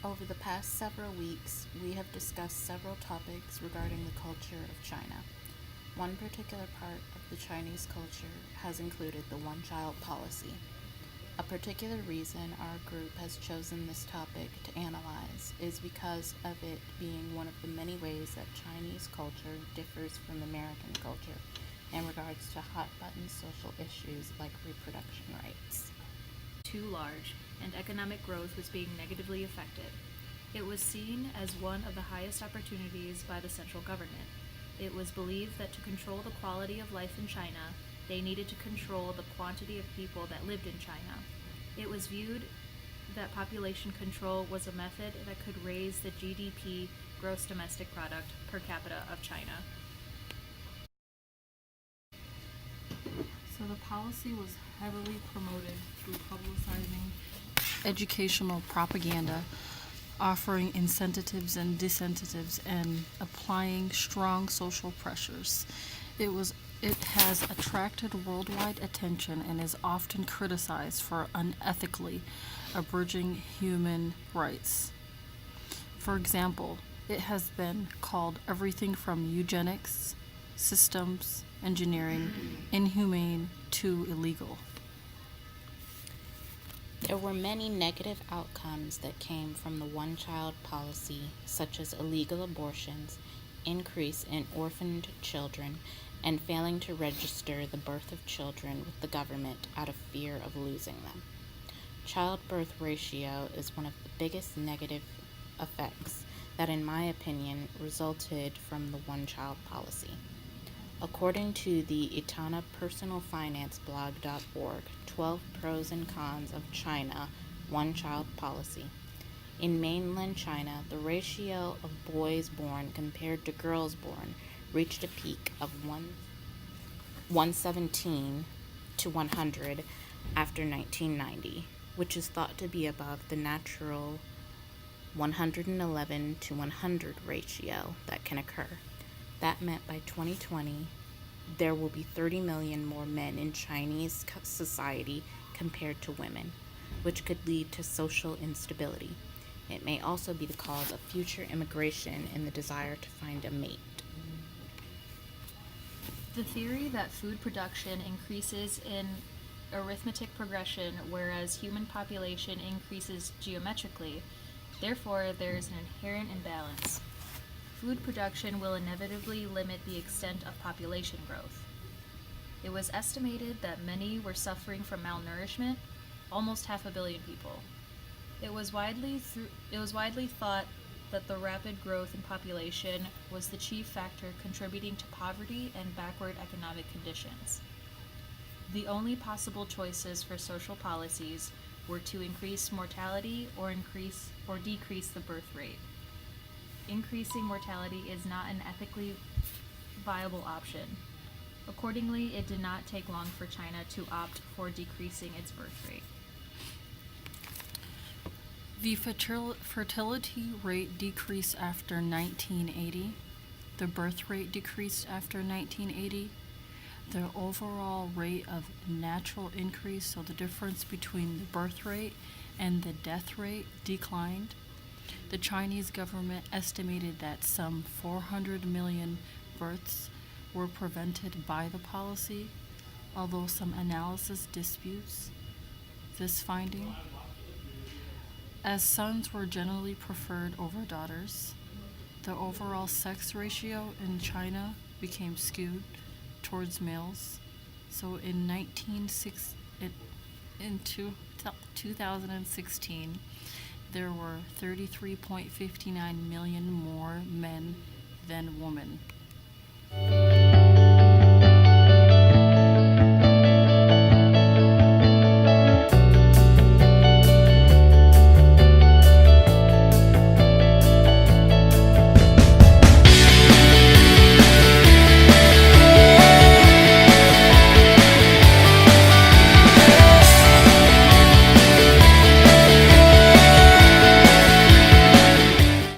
Over the past several weeks, we have discussed several topics regarding the culture of China. One particular part of the Chinese culture has included the one child policy. A particular reason our group has chosen this topic to analyze is because of it being one of the many ways that Chinese culture differs from American culture in regards to hot button social issues like reproduction rights. Too large, and economic growth was being negatively affected. It was seen as one of the highest opportunities by the central government. It was believed that to control the quality of life in China, they needed to control the quantity of people that lived in China. It was viewed that population control was a method that could raise the GDP, gross domestic product, per capita of China. So the policy was heavily promoted through publicizing educational propaganda, offering incentives and disincentives, and applying strong social pressures. It has attracted worldwide attention and is often criticized for unethically abridging human rights. For example, it has been called everything from eugenics, systems engineering, inhumane to illegal. There were many negative outcomes that came from the one child policy, such as illegal abortions, increase in orphaned children, and failing to register the birth of children with the government out of fear of losing them. Childbirth ratio is one of the biggest negative effects that, in my opinion, resulted from the one child policy. According to the etanapersonalfinanceblog.org, 12 pros and cons of China one-child policy. In mainland China, the ratio of boys born compared to girls born reached a peak of 117 to 100 after 1990, which is thought to be above the natural 111 to 100 ratio that can occur. That meant by 2020, there will be 30 million more men in Chinese society compared to women, which could lead to social instability. It may also be the cause of future immigration and the desire to find a mate. The theory that food production increases in arithmetic progression, whereas human population increases geometrically, therefore there is an inherent imbalance. Food production will inevitably limit the extent of population growth. It was estimated that many were suffering from malnourishment, almost 500 million people. It was widely thought that the rapid growth in population was the chief factor contributing to poverty and backward economic conditions. The only possible choices for social policies were to increase mortality or decrease the birth rate. Increasing mortality is not an ethically viable option. Accordingly, it did not take long for China to opt for decreasing its birth rate. The fertility rate decreased after 1980. The birth rate decreased after 1980. The overall rate of natural increase, so the difference between the birth rate and the death rate, declined. The Chinese government estimated that some 400 million births were prevented by the policy, although some analysis disputes this finding. As sons were generally preferred over daughters, the overall sex ratio in China became skewed towards males. So in 2016, there were 33.59 million more men than women.